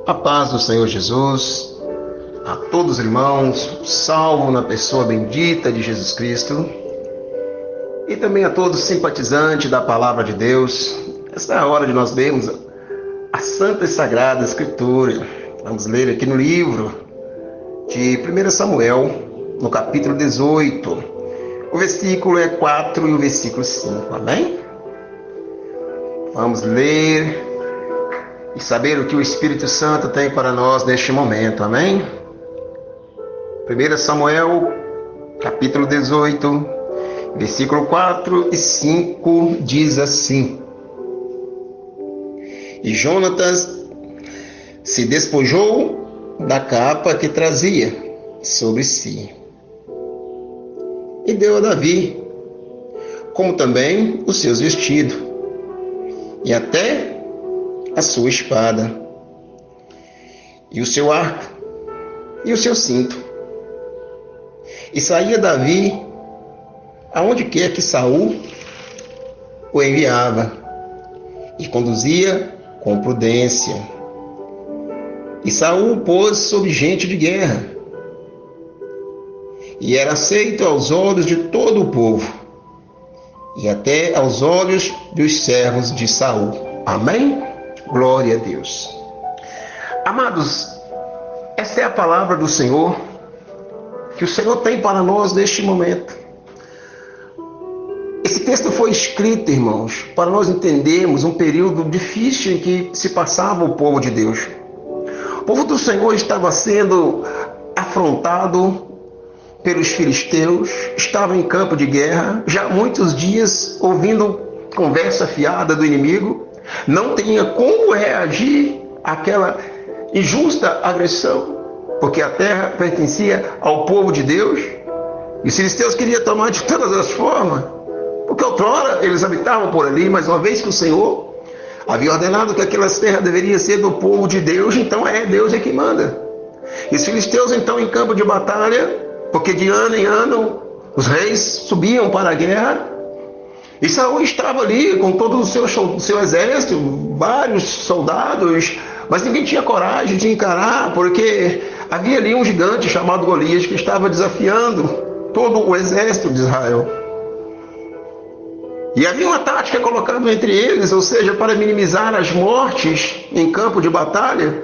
A paz do Senhor Jesus, a todos os irmãos, salvo na pessoa bendita de Jesus Cristo, e também a todos simpatizantes da Palavra de Deus. Esta é a hora de nós lermos a Santa e Sagrada Escritura. Vamos ler aqui no livro de 1 Samuel, no capítulo 18. O versículo é 4 e o versículo 5, amém? Vamos ler e saber o que o Espírito Santo tem para nós neste momento, amém? 1 Samuel, capítulo 18, versículo 4 e 5, diz assim: E Jonatas se despojou da capa que trazia sobre si, e deu a Davi, como também os seus vestidos, e até a sua espada, e o seu arco, e o seu cinto. E saía Davi aonde quer que Saul o enviava, e conduzia com prudência. E Saul o pôs sob gente de guerra, e era aceito aos olhos de todo o povo, e até aos olhos dos servos de Saul. Amém? Glória a Deus. Amados, esta é a palavra do Senhor, que o Senhor tem para nós neste momento. Esse texto foi escrito, irmãos, para nós entendermos um período difícil em que se passava o povo de Deus. O povo do Senhor estava sendo afrontado pelos filisteus, estava em campo de guerra, já há muitos dias ouvindo conversa fiada do inimigo, não tinha como reagir àquela injusta agressão, porque a terra pertencia ao povo de Deus, e os filisteus queriam tomar de todas as formas, porque outrora eles habitavam por ali, mas uma vez que o Senhor havia ordenado que aquelas terras deveriam ser do povo de Deus, então Deus é que manda. E os filisteus então em campo de batalha, porque de ano em ano os reis subiam para a guerra, e Saul estava ali com todo o seu exército, vários soldados, mas ninguém tinha coragem de encarar, porque havia ali um gigante chamado Golias que estava desafiando todo o exército de Israel. E havia uma tática colocada entre eles, ou seja, para minimizar as mortes em campo de batalha.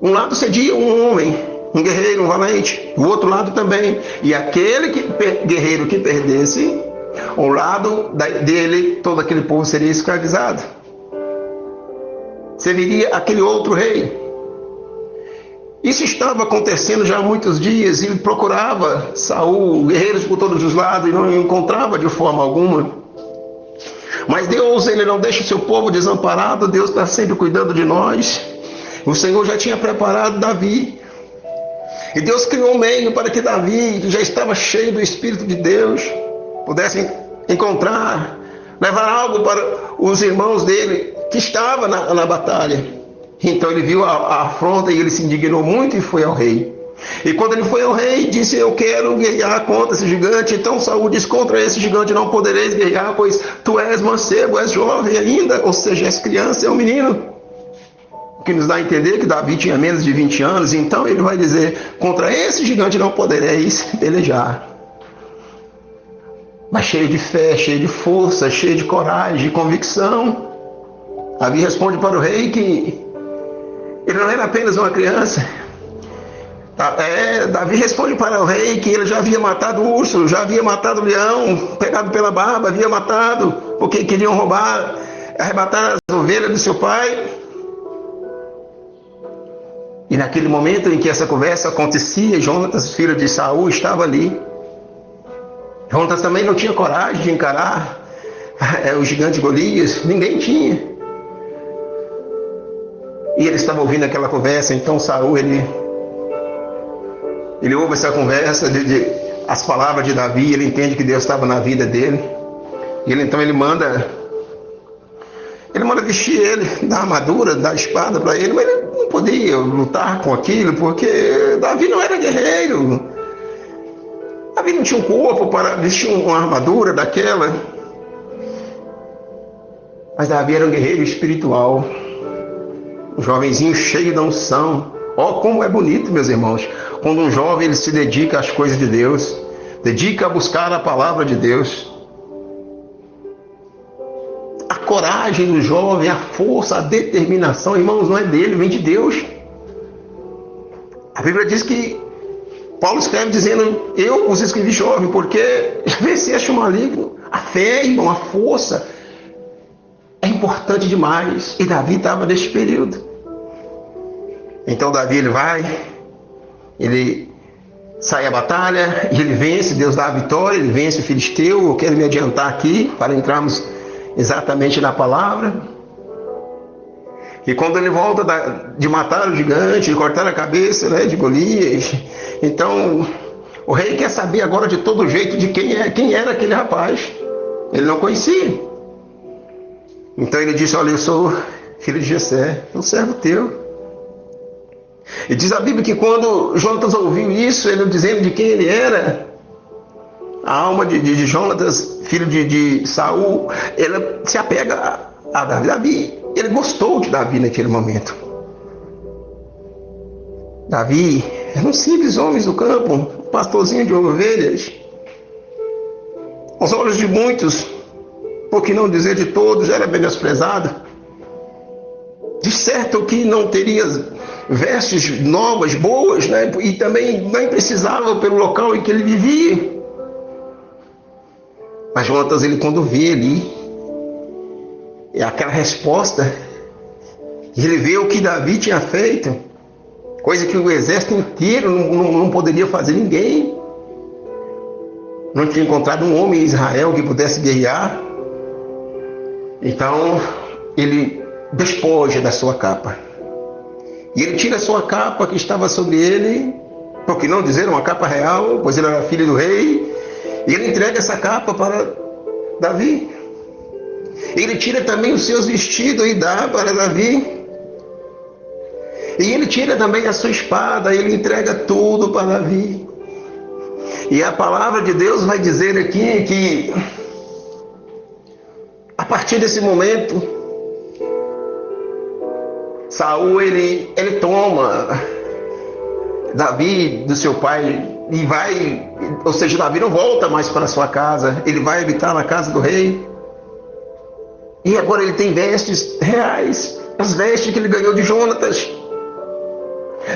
Um lado cedia um homem, um guerreiro, um valente, o outro lado também. E aquele guerreiro que perdesse, ao lado dele, todo aquele povo seria escravizado. Serviria aquele outro rei. Isso estava acontecendo já há muitos dias, e procurava Saul guerreiros por todos os lados e não encontrava de forma alguma. Mas Deus, ele não deixa o seu povo desamparado. Deus está sempre cuidando de nós. O Senhor já tinha preparado Davi, e Deus criou um meio para que Davi, que já estava cheio do Espírito de Deus, pudesse encontrar, levar algo para os irmãos dele que estavam na batalha. Então ele viu a afronta e ele se indignou muito e foi ao rei. E quando ele foi ao rei, disse: eu quero guerrear contra esse gigante. Então Saul disse: contra esse gigante não podereis guerrear, pois tu és mancebo, és jovem ainda, ou seja, és criança, é um menino. O que nos dá a entender que Davi tinha menos de 20 anos. Então ele vai dizer: contra esse gigante não podereis pelejar. Mas cheio de fé, cheio de força, cheio de coragem, de convicção, Davi responde para o rei que ele não era apenas uma criança. Davi responde para o rei que ele já havia matado o urso, já havia matado o leão, pegado pela barba, havia matado, porque queriam roubar, arrebatar as ovelhas do seu pai. E naquele momento em que essa conversa acontecia, Jonatas, filho de Saul, estava ali. Jonatas também não tinha coragem de encarar o gigante Golias, ninguém tinha. E ele estava ouvindo aquela conversa. Então Saul, ele ouve essa conversa, as palavras de Davi, ele entende que Deus estava na vida dele. E ele manda vestir ele da armadura, da espada para ele, mas ele não podia lutar com aquilo, porque Davi não era guerreiro. Davi não tinha um corpo para vestir uma armadura daquela. Mas Davi era um guerreiro espiritual, um jovenzinho cheio da unção. Ó, como é bonito, meus irmãos, quando um jovem ele se dedica às coisas de Deus, dedica a buscar a palavra de Deus. A coragem do jovem, a força, a determinação, irmãos, não é dele, vem de Deus. A Bíblia diz que Paulo escreve dizendo: eu os escrevi jovem, porque venceste o maligno. A fé, irmão, a força é importante demais. E Davi estava nesse período. Então Davi ele sai à batalha e ele vence, Deus dá a vitória, ele vence o filisteu. Eu quero me adiantar aqui para entrarmos exatamente na palavra. E quando ele volta de matar o gigante, de cortar a cabeça, né, de Golias, então o rei quer saber agora de todo jeito de quem era aquele rapaz. Ele não conhecia. Então ele disse: olha, eu sou filho de Jessé, um servo teu. E diz a Bíblia que quando Jonatas ouviu isso, ele dizendo de quem ele era, a alma de Jonatas, filho de Saul, ela se apega a Davi. Davi, ele gostou de Davi naquele momento. Davi era um simples homem do campo, um pastorzinho de ovelhas. Aos olhos de muitos, por que não dizer de todos, era menosprezado. De certo que não teria vestes novas, boas, né? E também nem precisava pelo local em que ele vivia. Mas Jonatas, ele quando vê ali aquela resposta, ele vê o que Davi tinha feito, coisa que o exército inteiro não poderia fazer, ninguém. Não tinha encontrado um homem em Israel que pudesse guerrear. Então ele despoja da sua capa. E ele tira a sua capa que estava sobre ele, por que não dizer uma capa real, pois ele era filho do rei, e ele entrega essa capa para Davi. Ele tira também os seus vestidos e dá para Davi. E ele tira também a sua espada, ele entrega tudo para Davi. E a palavra de Deus vai dizer aqui que a partir desse momento, Saul ele toma Davi do seu pai e vai, ou seja, Davi não volta mais para sua casa, ele vai habitar na casa do rei. E agora ele tem vestes reais, as vestes que ele ganhou de Jonatas.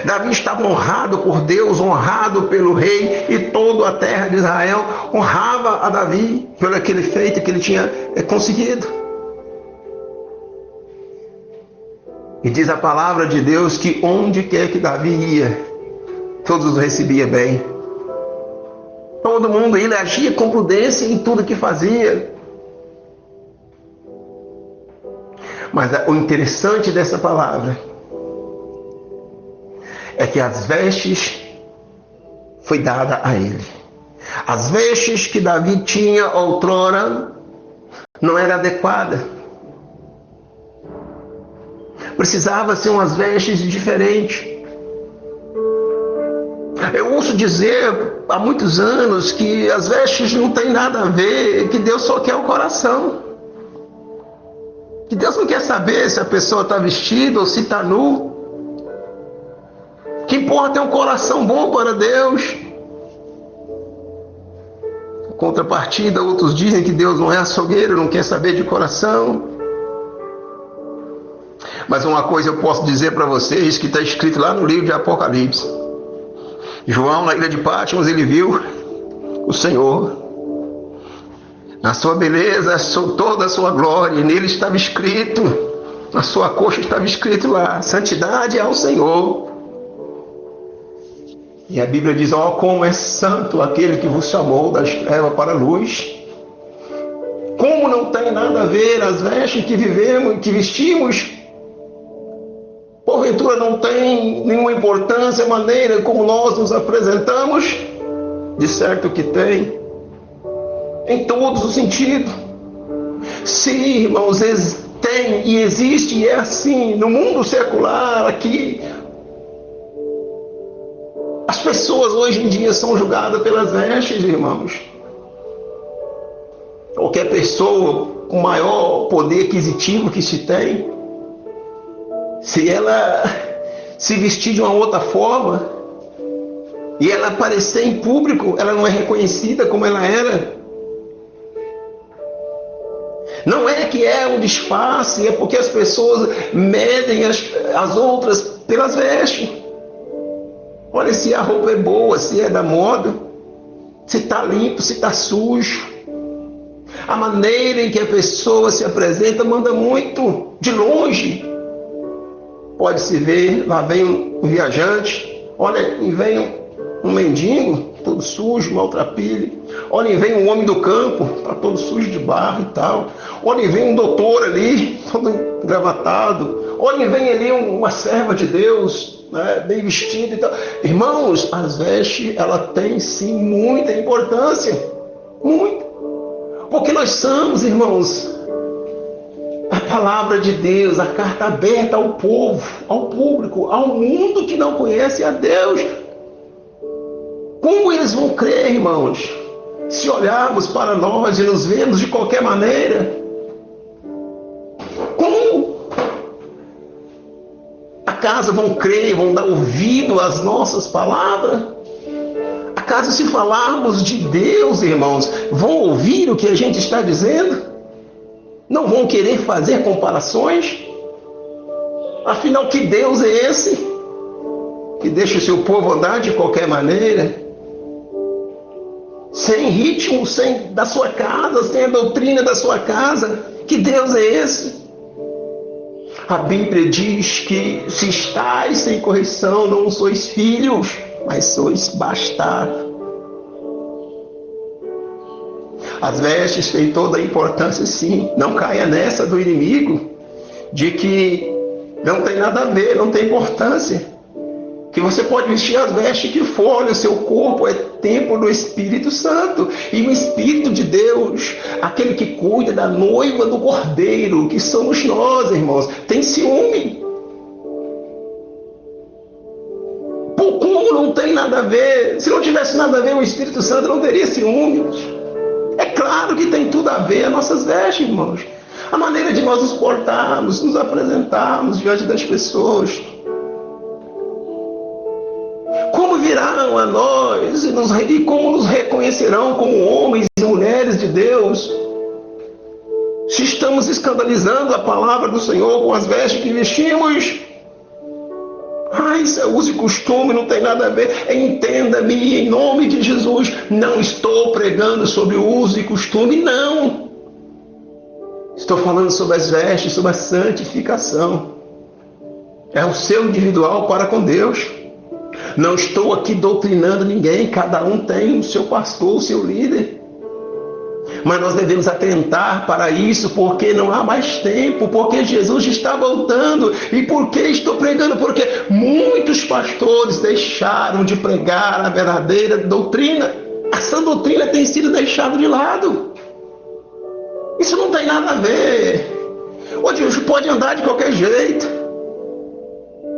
Davi estava honrado por Deus, honrado pelo rei, e toda a terra de Israel honrava a Davi pelo aquele feito que ele tinha conseguido. E diz a palavra de Deus que onde quer que Davi ia, todos o recebiam bem. Todo mundo, ele agia com prudência em tudo que fazia. Mas o interessante dessa palavra é que as vestes foi dada a ele. As vestes que Davi tinha outrora não era adequada. Precisava ser umas vestes diferentes. Eu ouço dizer há muitos anos que as vestes não têm nada a ver, que Deus só quer o coração. Que Deus não quer saber se a pessoa está vestida ou se está nu. O que importa é um coração bom para Deus. Em contrapartida, outros dizem que Deus não é açougueiro, não quer saber de coração. Mas uma coisa eu posso dizer para vocês, que está escrito lá no livro de Apocalipse. João, na ilha de Patmos, ele viu o Senhor na sua beleza, toda a sua glória, e nele estava escrito, na sua coxa estava escrito lá: santidade ao Senhor. E a Bíblia diz: ó, como é santo aquele que vos chamou das trevas para a luz. Como não tem nada a ver as vestes que vivemos, que vestimos, porventura não tem nenhuma importância a maneira como nós nos apresentamos? De certo que tem, em todos os sentidos. Sim, irmãos, tem e existe, e é assim no mundo secular aqui. As pessoas hoje em dia são julgadas pelas vestes, irmãos. Qualquer pessoa com maior poder aquisitivo que se tem, Se ela se vestir de uma outra forma e ela aparecer em público, ela não é reconhecida como ela era. Não é que é um disfarce, é porque as pessoas medem as outras pelas vestes. Olha se a roupa é boa, se é da moda, se está limpo, se está sujo. A maneira em que a pessoa se apresenta manda muito. De longe pode-se ver, lá vem um viajante, olha, e vem um mendigo, todo sujo, maltrapilho. Olha, e vem um homem do campo, tá todo sujo de barro e tal. Olha, e vem um doutor ali, todo engravatado. Olha, e vem ali uma serva de Deus, né, bem vestida e tal. Irmãos, as vestes, ela tem sim muita importância. Muito. Porque nós somos, irmãos, a palavra de Deus, a carta aberta ao povo, ao público, ao mundo que não conhece a Deus. Como eles vão crer, irmãos, se olharmos para nós e nos vermos de qualquer maneira? Como acaso vão crer, vão dar ouvido às nossas palavras? Acaso se falarmos de Deus, irmãos, vão ouvir o que a gente está dizendo? Não vão querer fazer comparações? Afinal, que Deus é esse que deixa o seu povo andar de qualquer maneira? Sem ritmo, sem da sua casa, sem a doutrina da sua casa? Que Deus é esse? A Bíblia diz que se estáis sem correção, não sois filhos, mas sois bastardos. As vestes têm toda a importância, sim. Não caia nessa do inimigo, de que não tem nada a ver, não tem importância. Que você pode vestir as vestes que for, o seu corpo é templo do Espírito Santo. E o Espírito de Deus, aquele que cuida da noiva do Cordeiro, que somos nós, irmãos, tem ciúme. Como não tem nada a ver? Se não tivesse nada a ver, o Espírito Santo não teria ciúmes. É claro que tem tudo a ver as nossas vestes, irmãos. A maneira de nós nos portarmos, nos apresentarmos diante das pessoas. Como virão a nós e como nos reconhecerão como homens e mulheres de Deus, se estamos escandalizando a palavra do Senhor com as vestes que vestimos? Isso é uso e costume, não tem nada a ver. Entenda-me, em nome de Jesus, não estou pregando sobre o uso e costume, não. Estou falando sobre as vestes, sobre a santificação. É o seu individual para com Deus. Não estou aqui doutrinando ninguém, cada um tem o seu pastor, o seu líder. Mas nós devemos atentar para isso, porque não há mais tempo, porque Jesus está voltando. E por que estou pregando? Porque muitos pastores deixaram de pregar a verdadeira doutrina. Essa doutrina tem sido deixada de lado. Isso não tem nada a ver. Hoje pode andar de qualquer jeito.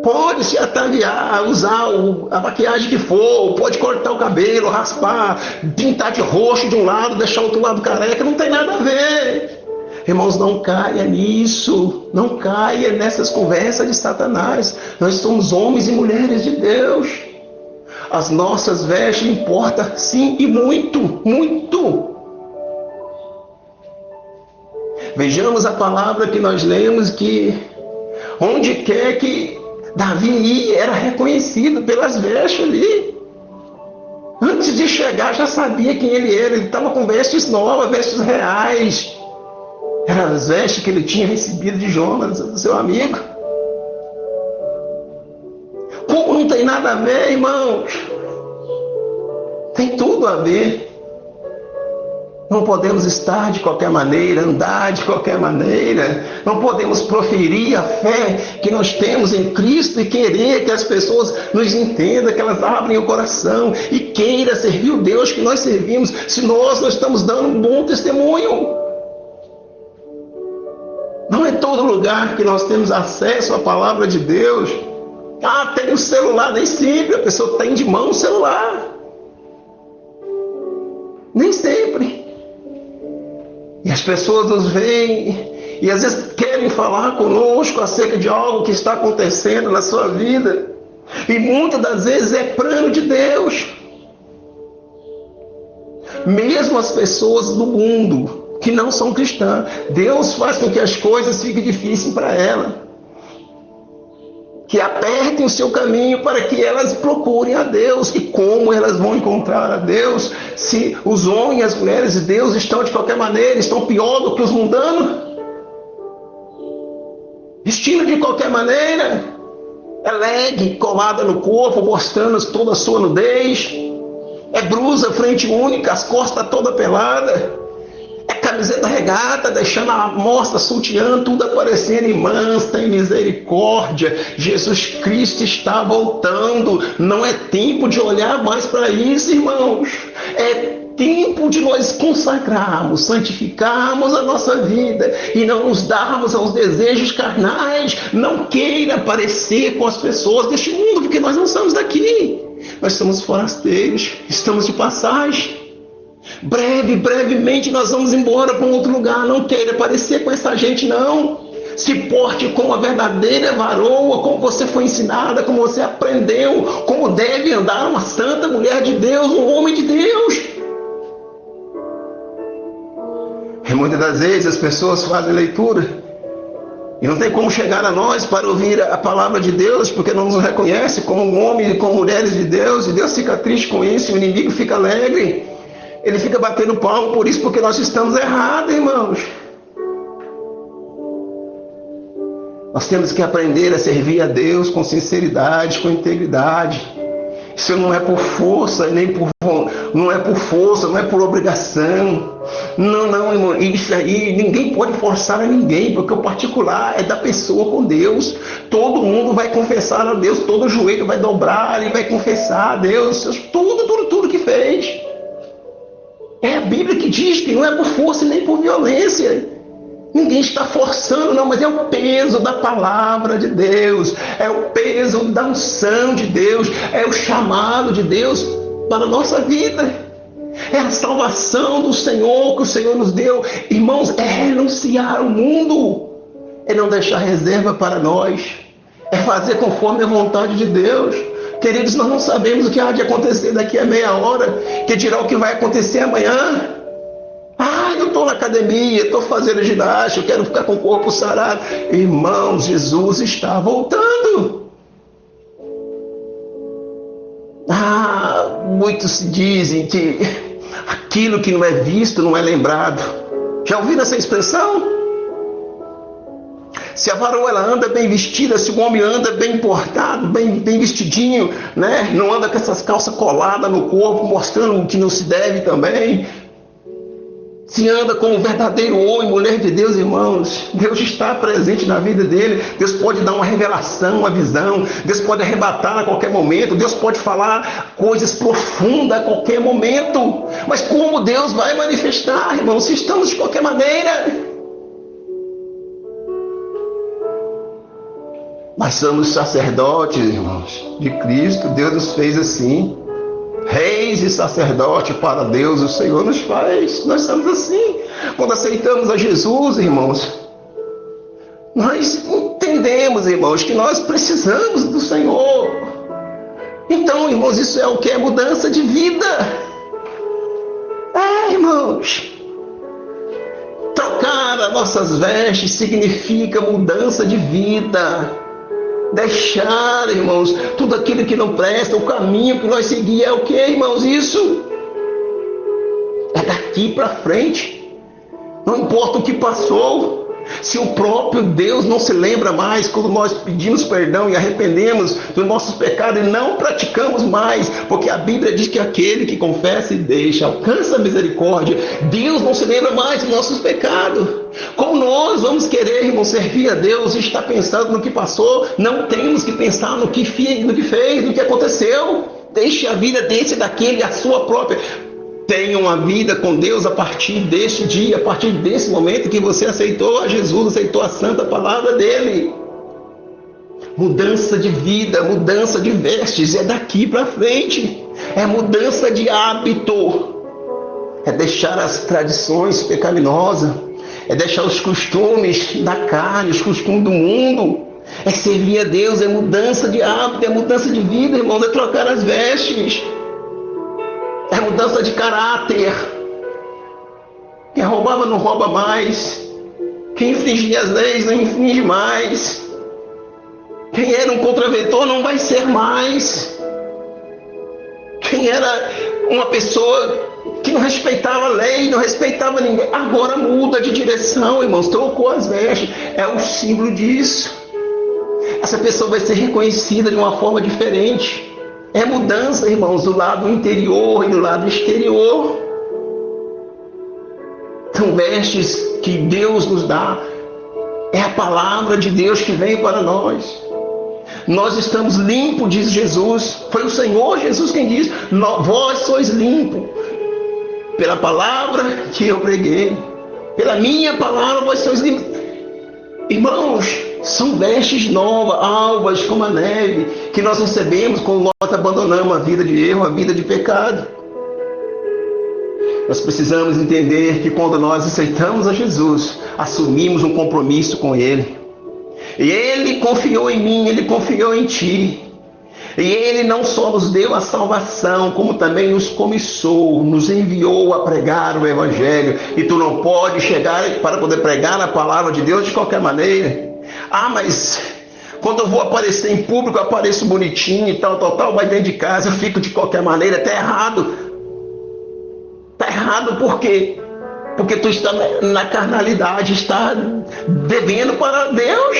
Pode se ataviar, usar a maquiagem que for, pode cortar o cabelo, raspar, pintar de roxo de um lado, deixar o outro lado careca, não tem nada a ver. Irmãos, não caia nisso, não caia nessas conversas de Satanás. Nós somos homens e mulheres de Deus. As nossas vestes importam sim e muito, muito. Vejamos a palavra que nós lemos, que onde quer que Davi ia, era reconhecido pelas vestes ali. Antes de chegar, já sabia quem ele era. Ele estava com vestes novas, vestes reais. Eram as vestes que ele tinha recebido de Jonas, do seu amigo. Como não tem nada a ver, irmãos? Tem tudo a ver. Não podemos estar de qualquer maneira, andar de qualquer maneira. Não podemos proferir a fé que nós temos em Cristo e querer que as pessoas nos entendam, que elas abrem o coração e queiram servir o Deus que nós servimos, se nós não estamos dando um bom testemunho. Não é todo lugar que nós temos acesso à palavra de Deus. Tem um celular, nem sempre a pessoa tem de mão o celular. Nem sempre. E as pessoas nos veem E às vezes querem falar conosco acerca de algo que está acontecendo na sua vida. E muitas das vezes é plano de Deus. Mesmo as pessoas do mundo que não são cristãs, Deus faz com que as coisas fiquem difíceis para elas. Que apertem o seu caminho para que elas procurem a Deus. E como elas vão encontrar a Deus se os homens e as mulheres de Deus estão de qualquer maneira, estão pior do que os mundanos? Vestindo de qualquer maneira, é leg colada no corpo, mostrando toda a sua nudez, é blusa frente única, as costas toda pelada, é camiseta regata, deixando a mostra, sutiã, tudo aparecendo. Irmãs, tem misericórdia, Jesus Cristo está voltando, não é tempo de olhar mais para isso, irmãos, é tempo de nós consagrarmos, santificarmos a nossa vida e não nos darmos aos desejos carnais. Não queira parecer com as pessoas deste mundo, porque nós não somos daqui, nós somos forasteiros, estamos de passagem. Brevemente nós vamos embora para um outro lugar. Não queira parecer com essa gente, não. Se porte como a verdadeira varoa, como você foi ensinada, como você aprendeu, como deve andar uma santa mulher de Deus, um homem de Deus. E muitas das vezes as pessoas fazem leitura e não tem como chegar a nós para ouvir a palavra de Deus, porque não nos reconhece como homens e como mulheres de Deus, e Deus fica triste com isso, e o inimigo fica alegre, ele fica batendo palmo por isso, porque nós estamos errados, irmãos. Nós temos que aprender a servir a Deus com sinceridade, com integridade. Isso não é por força, não é por força, não é por obrigação. Não, irmão, isso aí ninguém pode forçar a ninguém, porque o particular é da pessoa com Deus. Todo mundo vai confessar a Deus, todo joelho vai dobrar e vai confessar a Deus tudo que fez. É a Bíblia que diz que não é por força nem por violência. Ninguém está forçando, não, mas é o peso da palavra de Deus, é o peso da unção de Deus, é o chamado de Deus para a nossa vida, é a salvação do Senhor que o Senhor nos deu. Irmãos, é renunciar ao mundo, é não deixar reserva para nós, é fazer conforme a vontade de Deus. Queridos, nós não sabemos o que há de acontecer daqui a meia hora, que dirá o que vai acontecer amanhã. Eu estou na academia, estou fazendo ginástica, eu quero ficar com o corpo sarado. Irmãos, Jesus está voltando. Muitos dizem que aquilo que não é visto não é lembrado. Já ouviram essa expressão? Se a varoa ela anda bem vestida, se o homem anda bem portado, bem vestidinho, né? Não anda com essas calças coladas no corpo, mostrando o que não se deve também. Se anda como um verdadeiro homem, mulher de Deus, irmãos, Deus está presente na vida dele. Deus pode dar uma revelação, uma visão. Deus pode arrebatar a qualquer momento. Deus pode falar coisas profundas a qualquer momento. Mas como Deus vai manifestar, irmãos, se estamos de qualquer maneira? Nós somos sacerdotes, irmãos, de Cristo. Deus nos fez assim. Reis e sacerdote para Deus, o Senhor nos faz. Nós somos assim. Quando aceitamos a Jesus, irmãos, nós entendemos, irmãos, que nós precisamos do Senhor. Então, irmãos, isso é o que? É mudança de vida. Irmãos, trocar as nossas vestes significa mudança de vida. Deixar, irmãos, tudo aquilo que não presta, o caminho que nós seguimos é o que, irmãos? Isso é daqui para frente. Não importa o que passou. Se o próprio Deus não se lembra mais quando nós pedimos perdão e arrependemos dos nossos pecados e não praticamos mais, porque a Bíblia diz que aquele que confessa e deixa alcança a misericórdia. Deus não se lembra mais dos nossos pecados. Como nós vamos querer, irmão, servir a Deus e estar pensando no que passou? Não temos que pensar no que fez, no que aconteceu. Deixe a vida desse e daquele, a sua própria. Tenha uma vida com Deus a partir deste dia, a partir desse momento que você aceitou a Jesus, aceitou a santa palavra dele. Mudança de vida, mudança de vestes, é daqui para frente. É mudança de hábito. É deixar as tradições pecaminosas. é deixar os costumes da carne, os costumes do mundo. É servir a Deus, é mudança de hábito, é mudança de vida, irmãos, é trocar as vestes. É mudança de caráter. Quem roubava não rouba mais. Quem infringia as leis não infringe mais. Quem era um contraventor não vai ser mais. Quem era uma pessoa que não respeitava a lei, não respeitava ninguém, agora muda de direção, irmãos, trocou as vestes. É o símbolo disso. Essa pessoa vai ser reconhecida de uma forma diferente. É mudança, irmãos, do lado interior e do lado exterior. São vestes que Deus nos dá. É a palavra de Deus que vem para nós. Nós estamos limpos, diz Jesus. Foi o Senhor Jesus quem diz: vós sois limpos pela palavra que eu preguei. Pela minha palavra vós sois limpos. Irmãos, são vestes novas, alvas como a neve, que nós recebemos quando nós abandonamos a vida de erro, a vida de pecado. Nós precisamos entender que quando nós aceitamos a Jesus, assumimos um compromisso com Ele. E Ele confiou em mim, Ele confiou em ti. E Ele não só nos deu a salvação, como também nos comissou, nos enviou a pregar o Evangelho. E tu não pode chegar para poder pregar a palavra de Deus de qualquer maneira. Ah, mas quando eu vou aparecer em público, eu apareço bonitinho e tal, mas dentro de casa eu fico de qualquer maneira. Está errado. Está errado por quê? Porque tu está na carnalidade, está devendo para Deus.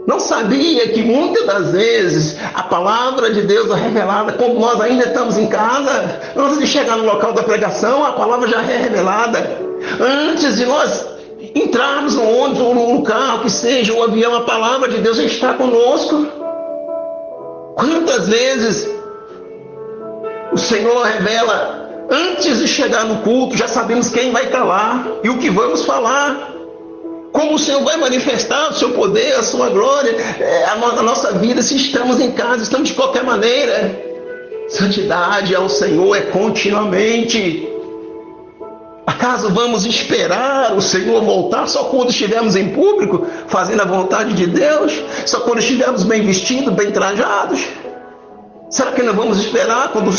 Não sabia que muitas das vezes a palavra de Deus é revelada quando nós ainda estamos em casa, antes de chegar no local da pregação, a palavra já é revelada. Antes de nós entrarmos no ônibus ou no carro, que seja um avião, a palavra de Deus já está conosco. Quantas vezes o Senhor revela, antes de chegar no culto, já sabemos quem vai estar lá e o que vamos falar. Como o Senhor vai manifestar o seu poder, a sua glória, a nossa vida, se estamos em casa, estamos de qualquer maneira. Santidade ao Senhor é continuamente. Acaso vamos esperar o Senhor voltar só quando estivermos em público, fazendo a vontade de Deus? Só quando estivermos bem vestidos, bem trajados? Será que não vamos esperar quando o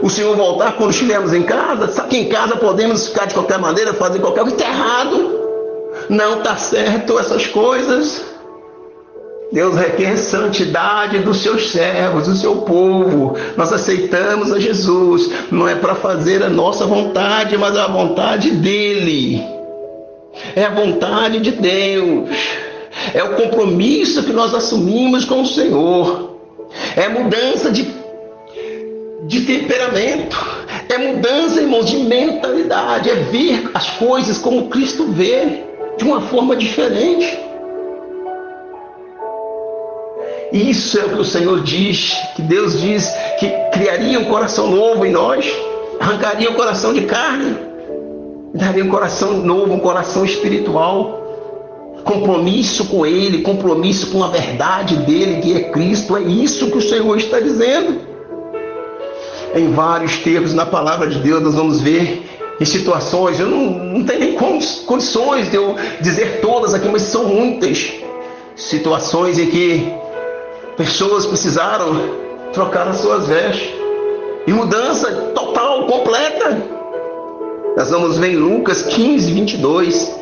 Senhor voltar, quando estivermos em casa? Será que em casa podemos ficar de qualquer maneira, fazer qualquer coisa? Está errado. Não está certo essas coisas. Deus requer santidade dos seus servos, do seu povo. Nós aceitamos a Jesus. Não é para fazer a nossa vontade, mas a vontade dEle. É a vontade de Deus. É o compromisso que nós assumimos com o Senhor. É mudança de temperamento. É mudança, irmãos, de mentalidade. É ver as coisas como Cristo vê, de uma forma diferente. Isso é o que o Senhor diz, que Deus diz, que criaria um coração novo em nós, arrancaria o coração de carne, daria um coração novo, um coração espiritual. Compromisso com Ele, compromisso com a verdade dEle, que é Cristo. É isso que o Senhor está dizendo. Em vários termos na palavra de Deus nós vamos ver em situações, eu não tenho nem condições de eu dizer todas aqui, mas são muitas situações em que pessoas precisaram trocar as suas vestes, e mudança total, completa. Nós vamos ver em Lucas 15, 22,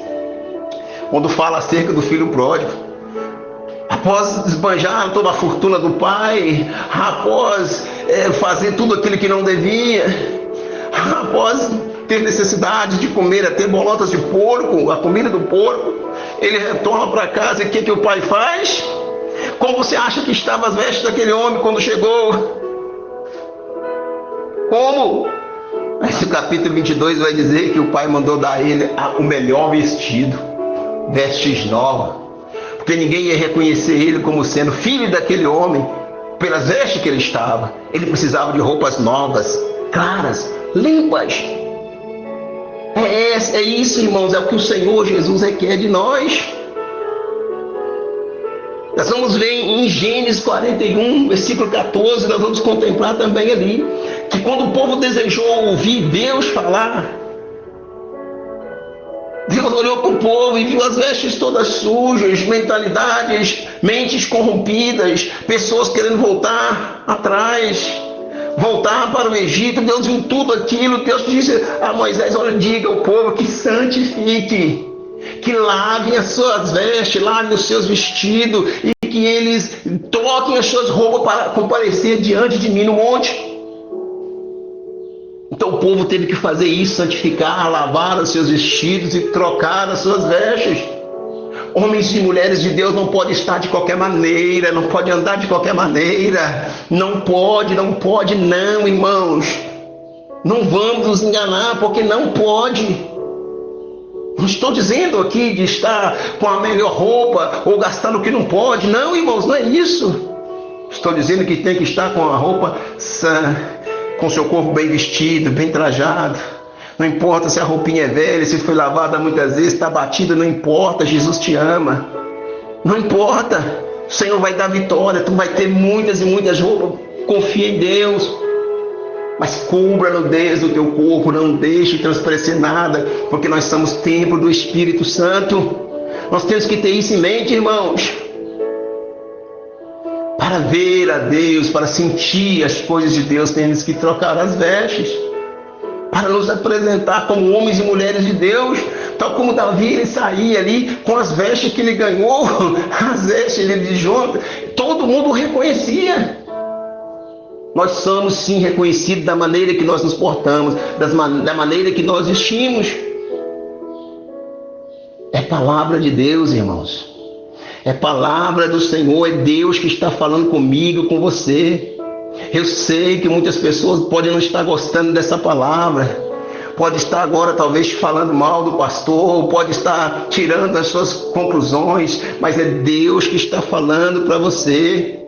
quando fala acerca do filho pródigo. Após esbanjar toda a fortuna do pai, após fazer tudo aquilo que não devia, após ter necessidade de comer até bolotas de porco, a comida do porco, ele retorna para casa e o que o pai faz? Como você acha que estavam as vestes daquele homem quando chegou? Como? Esse capítulo 22 vai dizer que o pai mandou dar a ele o melhor vestido, vestes novas, porque ninguém ia reconhecer ele como sendo filho daquele homem pelas vestes que ele estava. Ele precisava de roupas novas, claras, limpas. É isso, irmãos, é o que o Senhor Jesus requer de nós. Nós vamos ver em Gênesis 41, versículo 14, nós vamos contemplar também ali, que quando o povo desejou ouvir Deus falar, Deus olhou para o povo e viu as vestes todas sujas, mentalidades, mentes corrompidas, pessoas querendo voltar atrás, voltar para o Egito. Deus viu tudo aquilo. Deus disse a Moisés: olha, diga ao povo que santifique, que lavem as suas vestes, lavem os seus vestidos, e que eles troquem as suas roupas para comparecer diante de mim no monte. Então o povo teve que fazer isso, santificar, lavar os seus vestidos e trocar as suas vestes. Homens e mulheres de Deus não podem estar de qualquer maneira, não podem andar de qualquer maneira. Não pode, não, irmãos. Não vamos nos enganar, porque não pode. Não estou dizendo aqui de estar com a melhor roupa ou gastar no que não pode. Não, irmãos, não é isso. Estou dizendo que tem que estar com a roupa sã, com seu corpo bem vestido, bem trajado. Não importa se a roupinha é velha, se foi lavada muitas vezes, está batida, não importa. Jesus te ama. Não importa. O Senhor vai dar vitória. Tu vai ter muitas e muitas roupas. Confia em Deus. Mas cubra a nudez do teu corpo. Não deixe transparecer nada, porque nós somos templo do Espírito Santo. Nós temos que ter isso em mente, irmãos. Para ver a Deus, para sentir as coisas de Deus, temos que trocar as vestes. Para nos apresentar como homens e mulheres de Deus, tal como Davi, ele saía ali com as vestes que ele ganhou, as vestes de Jonathan, todo mundo o reconhecia. Nós somos sim reconhecidos da maneira que nós nos portamos, da maneira que nós vestimos. É palavra de Deus, irmãos. É palavra do Senhor, é Deus que está falando comigo, com você. Eu sei que muitas pessoas podem não estar gostando dessa palavra, pode estar agora talvez falando mal do pastor, pode estar tirando as suas conclusões, mas é Deus que está falando para você.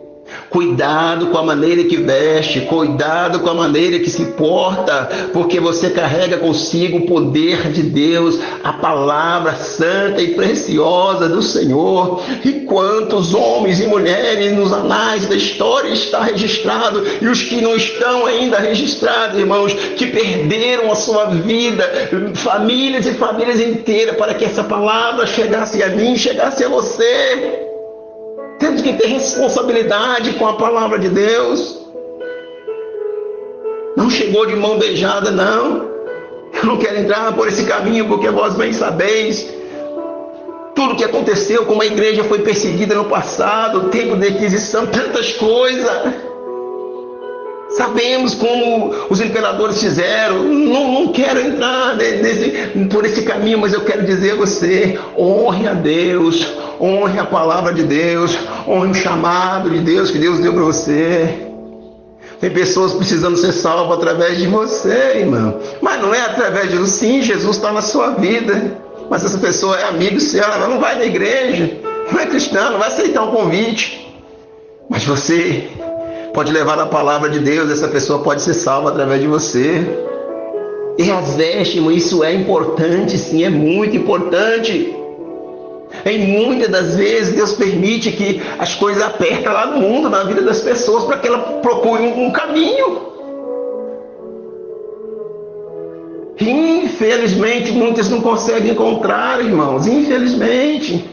Cuidado com a maneira que veste, cuidado com a maneira que se porta, porque você carrega consigo o poder de Deus, a palavra santa e preciosa do Senhor. E quantos homens e mulheres nos anais da história está registrado, e os que não estão ainda registrados, irmãos, que perderam a sua vida, famílias e famílias inteiras, para que essa palavra chegasse a mim, chegasse a você. Temos que ter responsabilidade com a palavra de Deus. Não chegou de mão beijada, não. Eu não quero entrar por esse caminho, porque vós bem sabeis tudo que aconteceu, como a igreja foi perseguida no passado, o tempo da Inquisição, tantas coisas. Sabemos como os imperadores fizeram. Não quero entrar por esse caminho, mas eu quero dizer a você: honre a Deus, honre a palavra de Deus, honre o chamado de Deus que Deus deu para você. Tem pessoas precisando ser salvas através de você, irmão. Mas não é através de Jesus. Sim, Jesus está na sua vida, mas essa pessoa é amigo seu, ela não vai na igreja, não é cristã, não vai aceitar um convite. Mas você pode levar a palavra de Deus, essa pessoa pode ser salva através de você. E as vestes, irmão, isso é importante, sim, é muito importante. Em muitas das vezes Deus permite que as coisas apertem lá no mundo, na vida das pessoas, para que ela procure um caminho. Infelizmente muitas não conseguem encontrar, irmãos, infelizmente,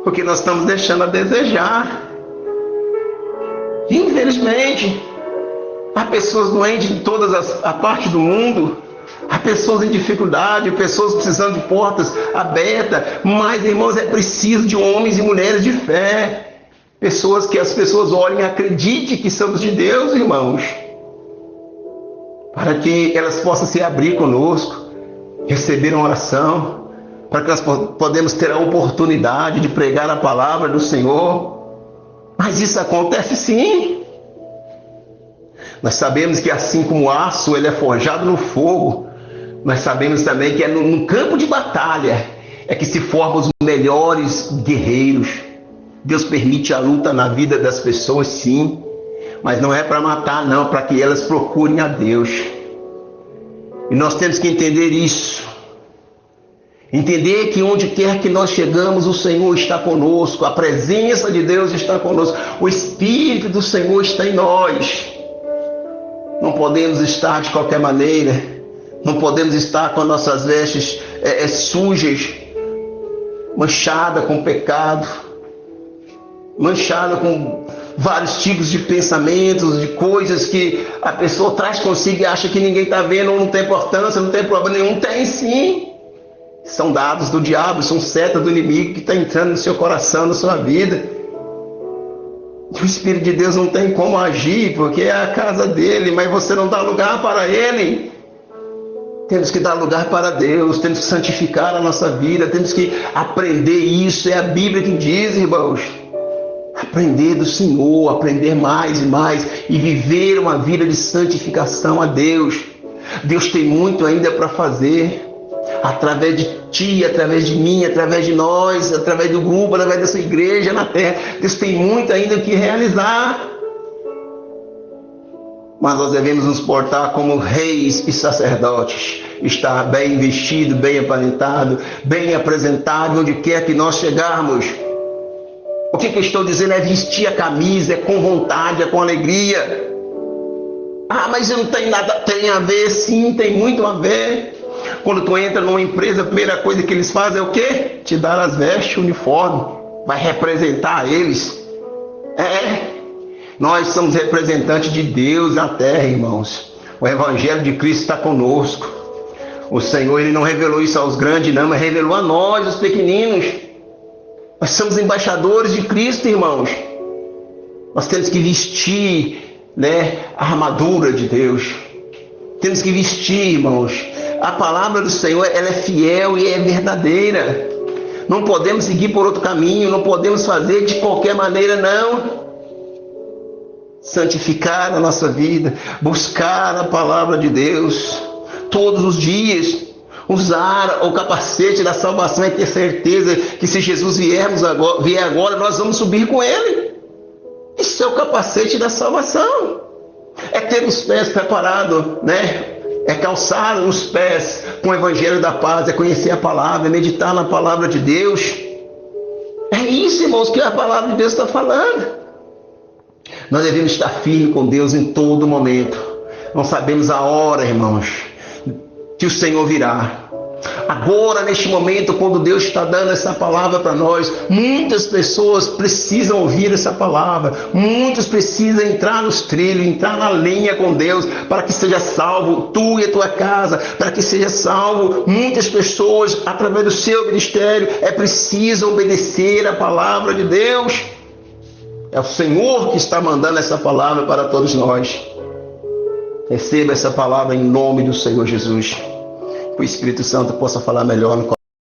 porque nós estamos deixando a desejar. Infelizmente, há pessoas doentes em todas as partes do mundo, há pessoas em dificuldade, pessoas precisando de portas abertas, mas, irmãos, é preciso de homens e mulheres de fé, pessoas que as pessoas olhem e acreditem que somos de Deus, irmãos, para que elas possam se abrir conosco, receber uma oração, para que nós podemos ter a oportunidade de pregar a palavra do Senhor. Mas isso acontece sim. Nós sabemos que assim como o aço ele é forjado no fogo, nós sabemos também que é no campo de batalha é que se formam os melhores guerreiros. Deus permite a luta na vida das pessoas, sim, mas não é para matar, não, para que elas procurem a Deus. E nós temos que entender isso. Entender que onde quer que nós chegamos, o Senhor está conosco, a presença de Deus está conosco, o Espírito do Senhor está em nós. Não podemos estar de qualquer maneira, Não podemos estar com nossas vestes sujas, manchadas com pecado, manchadas com vários tipos de pensamentos, de coisas que a pessoa traz consigo e acha que ninguém está vendo, não tem importância, não tem problema nenhum. Tem sim. São dados do diabo, são setas do inimigo que está entrando no seu coração, na sua vida. O Espírito de Deus não tem como agir, porque é a casa dele, mas você não dá lugar para ele. Temos que dar lugar para Deus, temos que santificar a nossa vida, temos que aprender isso. É a Bíblia que diz, irmãos. Aprender do Senhor, aprender mais e mais e viver uma vida de santificação a Deus. Deus tem muito ainda para fazer, através de ti, através de mim, através de nós, através do grupo, através dessa igreja na terra. Deus tem muito ainda o que realizar. Mas nós devemos nos portar como reis e sacerdotes, estar bem vestido, bem aparentado, bem apresentável onde quer que nós chegarmos. O que eu estou dizendo é vestir a camisa, é com vontade, é com alegria. Ah, mas não tem nada, tem a ver, sim, tem muito a ver. Quando tu entra numa empresa, a primeira coisa que eles fazem é o quê? Te dar as vestes, o uniforme, vai representar eles. Nós somos representantes de Deus na terra, irmãos. O Evangelho de Cristo está conosco. O Senhor, Ele não revelou isso aos grandes, não, mas revelou a nós, os pequeninos. Nós somos embaixadores de Cristo, irmãos. Nós temos que vestir, a armadura de Deus. Temos que vestir, irmãos. A palavra do Senhor, ela é fiel e é verdadeira. Não podemos seguir por outro caminho, não podemos fazer de qualquer maneira, não. Santificar a nossa vida, buscar a palavra de Deus todos os dias. Usar o capacete da salvação e ter certeza que se Jesus vier agora, nós vamos subir com Ele. Isso é o capacete da salvação. É ter os pés preparados, É calçar os pés com o Evangelho da paz, é conhecer a palavra, é meditar na palavra de Deus. É isso, irmãos, que a palavra de Deus está falando. Nós devemos estar firmes com Deus em todo momento. Não sabemos a hora, irmãos, que o Senhor virá. Agora, neste momento, quando Deus está dando essa palavra para nós, muitas pessoas precisam ouvir essa palavra. Muitos precisam entrar nos trilhos, entrar na linha com Deus, para que seja salvo tu e a tua casa, para que seja salvo muitas pessoas através do seu ministério. É preciso obedecer a palavra de Deus. É o Senhor que está mandando essa palavra para todos nós. Receba essa palavra em nome do Senhor Jesus. Que o Espírito Santo possa falar melhor no coração.